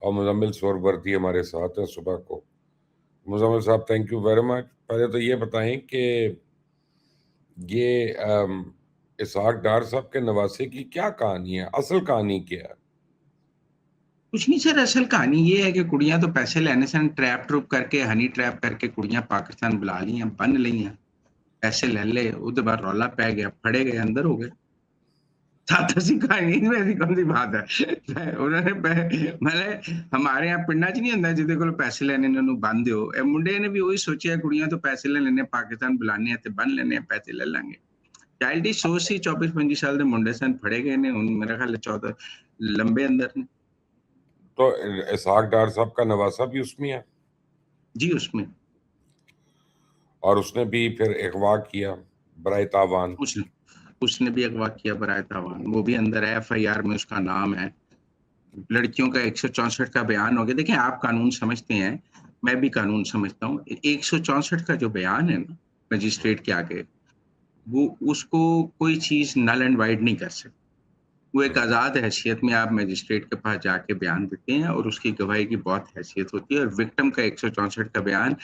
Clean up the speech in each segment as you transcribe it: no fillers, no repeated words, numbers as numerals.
और मुजम्मिल सोहरवर्दी हमारे साथ हैं सुबह को। मुजम्मिल साहब, थैंक यू वेरी मच। पहले तो ये बताएं कि ये इसहाक डार साहब के नवासे की क्या कहानी है, असल कहानी क्या है? कुछ नहीं सर, असल कहानी ये है कि कुड़ियां तो पैसे लेने से ट्रैप ट्रूप करके, हनी ट्रैप करके कुड़ियां पाकिस्तान बुला ली हैं, बन ली हैं, पैसे ले ले, उसके बाद रौला पै गया, फड़े गए, अंदर हो गए। सादा सी कहानी, इसमें ऐसी कौन सी बात है? उन्होंने मैंने हमारे यहाँ पिंडा च नहीं होंगे जिदे को पैसे लेने उन्होंने बन दो, ए मुंडे ने भी वही सोचा, कुड़ियां तो पैसे ले लेने, पाकिस्तान बुलाने ते बन लेने, पैसे ले लेंगे। चाइल्डिश सोच सी, 24-25 साल के मुंडे सन फड़े गए ने, मेरा ख्याल 14 लंबे अंदर ने। तो इसहाक डार साहब का नवासा भी उसमें है? जी उसमें और उसने भी फिर अगवा किया बराए तावान? उसने उसने भी अगवा किया बराए तावान, वो भी अंदर है, FIR में उसका नाम है। लड़कियों का 164 का बयान हो गया। देखिए, आप कानून समझते हैं, मैं भी कानून समझता हूँ। 164 का जो बयान है ना मजिस्ट्रेट के आगे, वो उसको कोई चीज नल एंड वाइड नहीं कर सकती। वो एक आजाद हैसियत में आप मजिस्ट्रेट के पास जाके बयान देते हैं और उसकी गवाही की बहुत हैसियत होती है। और विक्टिम का 164 का बयान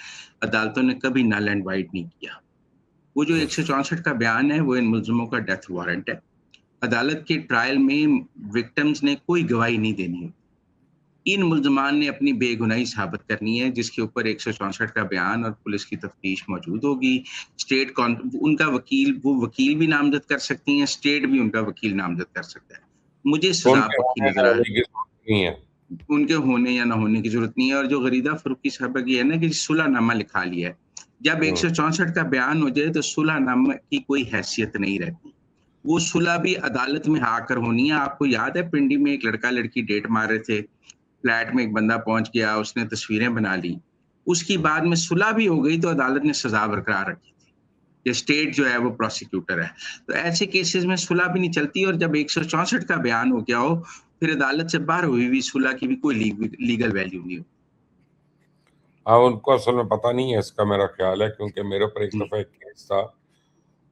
अदालतों ने कभी नल एंड वाइड नहीं किया। वो जो 164 का बयान है, वो इन मुलजमों का डेथ वारंट है। अदालत के ट्रायल में विक्टिम्स ने कोई गवाही नहीं देनी है। इन मुल्जमान ने अपनी बेगुनाही साबित करनी है, जिसके ऊपर 164 का बयान और पुलिस की तफ्तीश मौजूद होगी। उनका वकील, वो वकील भी नामजद कर सकती हैं, स्टेट भी उनका वकील नामजद कर सकता है। मुझे तो सजा उनके पक्की होने नजर ना आ होने की जरूरत नहीं है? उनके होने या ना होने की जरूरत नहीं है। और जो गरीदा फरूकी साहब की है ना कि सुलहनामा लिखा लिया है, जब हम्म। 164 का बयान हो जाए तो सुलहनामा की कोई हैसियत नहीं रहती। वो सुलह भी अदालत में आकर होनी है। आपको याद है पिंडी में एक लड़का लड़की डेट मार रहे थे, फ्लैट में एक बंदा पहुंच गया, उसने तस्वीरें बना ली, उसकी बाद में सुलह भी हो गई तो अदालत ने सजा बरकरार रखी थी। ये स्टेट जो है वो प्रोसिक्यूटर है। तो ऐसे केसेस में सुलह भी नहीं चलती। और जब 164 का बयान हो गया हो, फिर अदालत से बाहर हुई हुई सुलह की भी कोई लीगल वैल्यू नहीं हो। हाँ, उनको असल में पता नहीं है इसका, मेरा ख्याल है, क्योंकि मेरे ऊपर एक जी। दफा एक केस था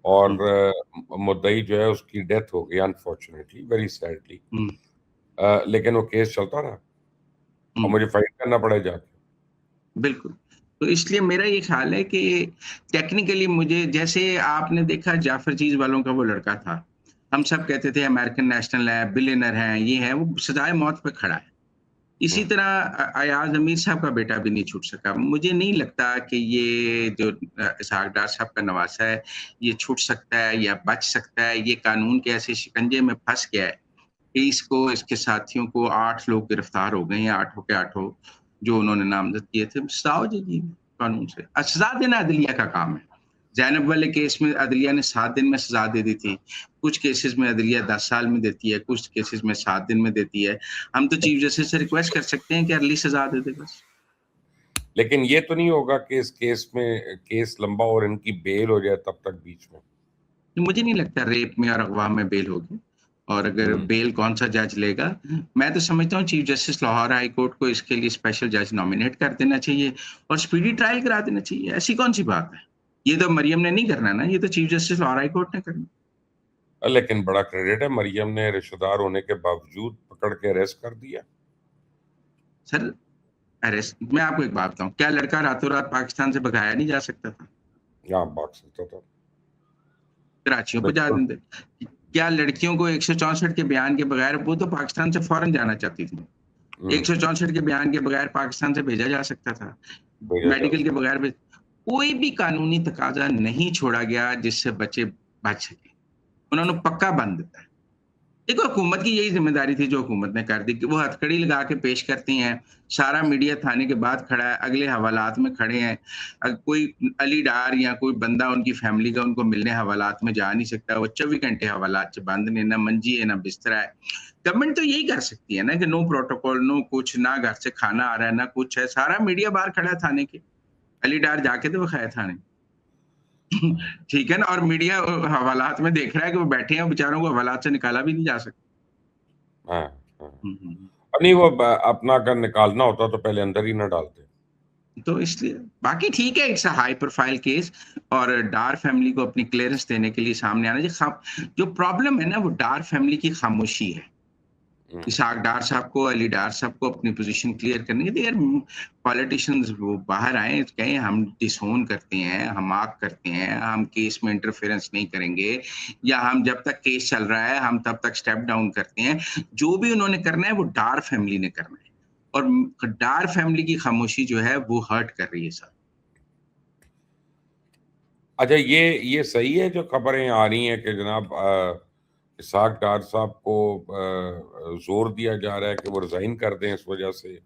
और हम्म, मुद्दई जो है उसकी डेथ हो गई, अनफॉर्चुनेटली, वेरी सैडली। हम्म, लेकिन वो केस चलता रहा और हम्म, मुझे फाइट करना पड़ा जाके। बिल्कुल। तो इसलिए मेरा ये ख्याल है कि टेक्निकली, मुझे जैसे आपने देखा जाफर चीज वालों का वो लड़का था, हम सब कहते थे अमेरिकन नेशनल है, बिलियनर है, ये है, वो सजाए मौत पे खड़ा है। इसी हम्म। तरह अयाज अमीर साहब का बेटा भी नहीं छूट सका। मुझे नहीं लगता कि ये जो इसहाक डार साहब का नवासा है, ये छूट सकता है या बच सकता है। ये कानून के ऐसे शिकंजे में फंस गया है कि इसको, इसके साथियों को, 8 लोग गिरफ्तार हो गए हैं, आठों के आठों जो उन्होंने नामजद किए थे। सजा हो जाएगी कानून से। सजा देना अदलिया का काम है। जैनब वाले केस में अदलिया ने 7 दिन में सजा दे दी थी। कुछ केसेस में अदलिया 10 साल में देती है, कुछ केसेस में 7 दिन में देती है। हम तो चीफ जस्टिस से रिक्वेस्ट कर सकते हैं कि अर्ली सजा दे दे बस। लेकिन ये तो नहीं होगा कि इस केस में केस लंबा और इनकी बेल हो जाए तब तक बीच में? मुझे नहीं लगता रेप में और अगवा में बेल होगी। और अगर हम्म। बेल कौन सा जज लेगा, मैं तो समझता हूँ chief justice Lahore high court को इसके लिए स्पेशल जज नॉमिनेट कर देना चाहिए और स्पीडी ट्रायल करा देना चाहिए। ऐसी कौन सी बात है? ये तो मरियम ने नहीं करना ना, ये तो chief justice Lahore high court ने करना। लेकिन बड़ा क्रेडिट है, मरियम ने रिश्तेदार होने के बावजूद पकड़ के अरेस्ट कर दिया। सर, अरेस्ट, मैं आपको एक बात बताऊं, क्या लड़का रातों रात पाकिस्तान से भगाया नहीं जा सकता था? यहाँ भाग सकता था। कराचियों पहुंचा बिल्कुल। देते। क्या लड़कियों को 164 के बयान के बगैर, वो तो पाकिस्तान से फौरन जाना चाहती थी, हम्म। 164 के बयान के बगैर पाकिस्तान से भेजा जा सकता था, भेजा जा मेडिकल के सकता। बगैर भी। कोई भी कानूनी तकाजा नहीं छोड़ा गया जिससे बच्चे बच सके। उन्होंने पक्का बंद दिया है। देखो, हुकूमत की यही जिम्मेदारी थी जो हुकूमत ने कर दी कि वो हथकड़ी लगा के पेश करती हैं। सारा मीडिया थाने के बाद खड़ा है, अगले हवालात में खड़े हैं। कोई अली डार या कोई बंदा उनकी फैमिली का उनको मिलने हवालात में जा नहीं सकता। वो 24 घंटे हवालात से बंद ने, ना मंजी है ना बिस्तरा है। गवर्नमेंट तो यही कर सकती है ना कि नो प्रोटोकॉल, नो कुछ, ना घर से खाना आ रहा है ना कुछ है, सारा मीडिया बाहर खड़ा है थाने के। अली डार जाके तो दिखाया थाने। ठीक है ना? और मीडिया हवालात में देख रहा है कि वो बैठे हैं, बेचारों को हवालात से निकाला भी नहीं जा सकता। हाँ। हाँ। हम्म। और नहीं, वो अपना अगर निकालना होता तो पहले अंदर ही ना डालते। तो इसलिए बाकी ठीक है, it's a high profile case. और डार फैमिली को अपनी क्लियरेंस देने के लिए सामने आना चाहिए। जो प्रॉब्लम है ना, वो डार फैमिली की खामोशी है। इसहाक डार साहब को, अली डार साहब को अपनी पोजीशन क्लियर करनी है। यार पॉलिटिशियंस वो बाहर आए, कहें हम डिसोन करते हैं, हम आग करते हैं, हम केस में इंटरफेरेंस नहीं करेंगे, या हम जब तक केस चल रहा है हम तब तक स्टेप डाउन करते हैं। जो भी उन्होंने करना है वो डार फैमिली ने करना है, और डार फैमिली की खामोशी जो है वो हर्ट कर रही है सर। अच्छा, ये सही है जो खबरें आ रही हैं कि जनाब इसहाक डार साहब को जोर दिया जा रहा है कि वो रिजाइन कर दें इस वजह से,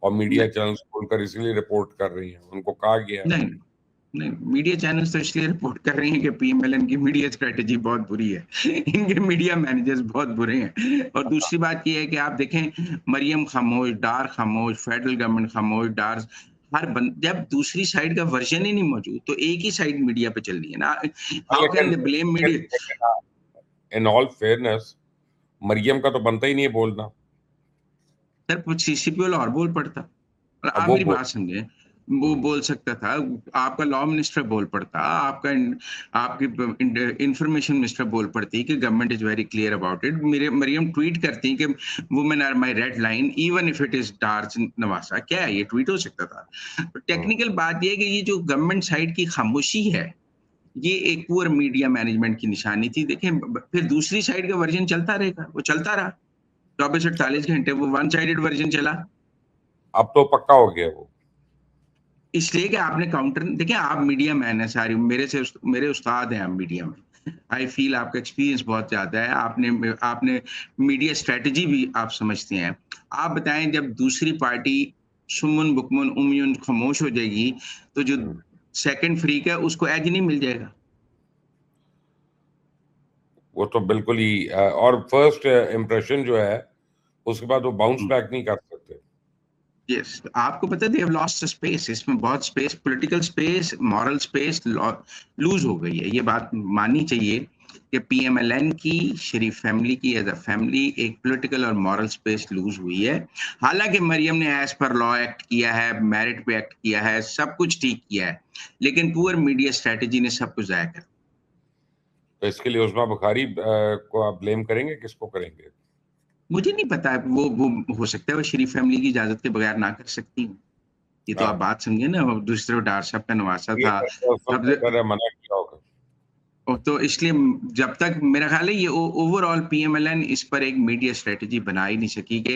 और मीडिया नहीं चैनल्स खोलकर इसीलिए रिपोर्ट कर रही हैं, उनको कहा गया है? नहीं नहीं, मीडिया चैनल्स तो इसलिए रिपोर्ट कर रही हैं कि पीएमएलएन की मीडिया स्ट्रेटेजी बहुत बुरी है। इनके मीडिया मैनेजर्स बहुत बुरे हैं। और दूसरी बात ये है कि आप देखें, मरियम खामोश, डार खामोश, फेडरल गवर्नमेंट खामोश, डार जब दूसरी साइड का वर्जन ही नहीं मौजूद तो एक ही साइड मीडिया पे चल रही है ना। हाउ कैन लेकिन they blame media? In all fairness, Maryam का तो बनता ही नहीं है बोलना। सर सीसीपी वाला और बोल पड़ता। और अब आप वो मेरी बोल। बात समझे, वो हम्म, बोल सकता था, आपका लॉ मिनिस्टर बोल पड़ता, आपकी इंफॉर्मेशन मिनिस्टर बोल पड़ती कि government is very clear about it. मेरे मरियम ट्वीट करती कि women are my red line even if it is डार्च नवासा। क्या है ये? ट्वीट हो सकता था। तो हम्म। टेक्निकल बात ये है कि ये जो गवर्नमेंट साइड की खामोशी है, ये एक पुअर मीडिया मैनेजमेंट की निशानी थी। देखें, फिर दूसरी साइड का वर्जन चलता रहेगा, वो चलता रहा 24-48 घंटे, वो वन साइडेड वर्जन चला। अब तो पक्का हो गया वो। इसलिए कि आपने काउंटर, देखिए आप मीडिया मैन है, सारी मेरे उस्ताद हैं आप मीडिया में। आई फील आपका एक्सपीरियंस बहुत ज्यादा है, आपने आपने मीडिया स्ट्रेटजी भी आप समझते हैं। आप बताएं, जब दूसरी पार्टी सुमन बुकमन उमयून खामोश हो जाएगी तो जो हम्म, सेकंड फ्रीक है उसको एज नहीं मिल जाएगा। वो तो बिल्कुल ही और फर्स्ट इम्प्रेशन जो है उसके बाद वो बाउंस बैक नहीं कर सकते। यस, आपको पता है दे हैव लॉस्ट स्पेस, इसमें बहुत space, political space, moral space lose हो गई है। ये बात माननी चाहिए कि पीएमएलएन की, शरीफ फैमिली की एज अ फैमिली एक पॉलिटिकल और मॉरल स्पेस लूज हुई है। हालांकि मरियम ने एज पर लॉ एक्ट किया है, मेरिट पे एक्ट किया है, सब कुछ ठीक किया है, लेकिन पुअर मीडिया स्ट्रेटेजी ने सब कुछ जाया कर। तो इसके लिए उस्मा बुखारी को आप ब्लेम करेंगे, किसको करेंगे? मुझे नहीं पता है, वो हो सकता है वो शरीफ फैमिली की इजाजत के बगैर ना कर सकती हूँ। ये तो आप हाँ, बात समझे ना, दूसरी तरफ डार साहब का नवासा ये था। तो सबसे सबसे पहले मना किया होगा। तो इसलिए जब तक मेरा ख्याल है ये ओवरऑल पीएमएलएन इस पर एक मीडिया स्ट्रेटजी बना ही नहीं सकी। कि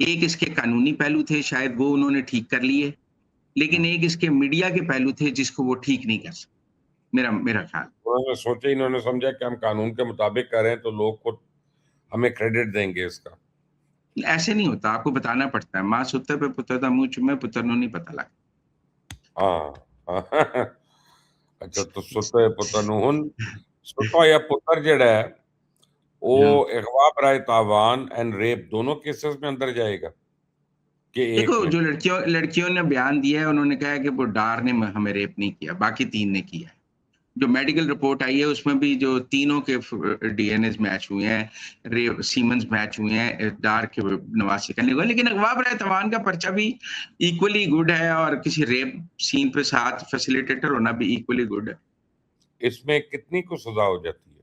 एक इसके कानूनी पहलू थे, शायद वो उन्होंने ठीक कर लिए, लेकिन हम्म। एक इसके मीडिया के पहलू थे जिसको वो ठीक नहीं कर सके, मेरा मेरा ख्याल। उन्होंने सोचा, इन्होंने समझा कि हम कानून के मुताबिक कर रहे हैं तो लोग को हमें क्रेडिट देंगे इसका। ऐसे नहीं होता, आपको बताना पड़ता है। माँ सुत्ते पे पुत्र दा मुंह चुमे, पुत्र नु नहीं पता लगता। हाँ, हाँ। अच्छा, तो सुते पुत्र ਨੂੰ ਹੁਣ सुता या पुत्र ਜਿਹੜਾ है वो हाँ। अगवा बराए तावान एंड रेप दोनों केसेस में अंदर जाएगा कि एक देखो, में? जो लड़कियों लड़कियों ने बयान दिया है, उन्होंने कहा है कि वो डार ने हमें रेप नहीं किया, बाकी 3 ने किया है। जो मेडिकल रिपोर्ट आई है उसमें भी जो तीनों के डीएनए मैच हुए हैं, सीमेंस मैच हुए हैं डार के नवासी करने को। लेकिन अगवा बराए तवान का पर्चा भी इक्वली गुड है, और किसी रेप सीन पे साथ फैसिलिटेटर होना भी इक्वली गुड है। इसमें कितनी को सजा हो जाती है?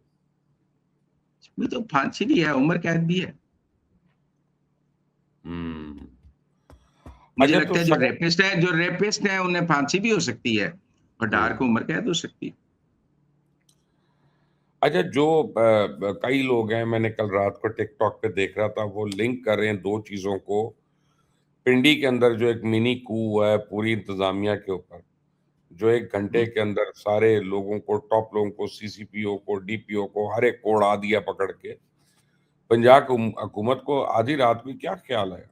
इसमें तो फांसी भी है, उम्र कैद भी है। हम्म। मुझे अच्छा, तो लगता है जो रेपिस्ट है उन्हें फांसी भी हो सकती है, और डार को हम्म। उम्र कैद हो सकती है। अच्छा, जो कई लोग हैं, मैंने कल रात को टिकटॉक पे देख रहा था, वो लिंक कर रहे हैं दो चीजों को। पिंडी के अंदर जो एक मिनी कू हुआ है पूरी इंतजामिया के ऊपर, जो 1 घंटे के अंदर सारे लोगों को, टॉप लोगों को, सीसीपीओ को, डीपीओ को, हर एक को उड़ा दिया पकड़ के। पंजाब हुकूमत को आधी रात में क्या ख्याल है?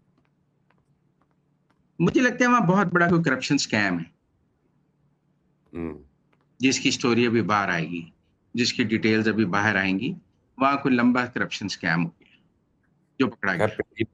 मुझे लगता है वहां बहुत बड़ा कोई करप्शन स्कैम है, हम्म। जिसकी स्टोरी अभी बाहर आएगी, जिसकी डिटेल्स अभी बाहर आएंगी। वहां कोई लंबा करप्शन स्कैम हो गया जो पकड़ा खैर, गया।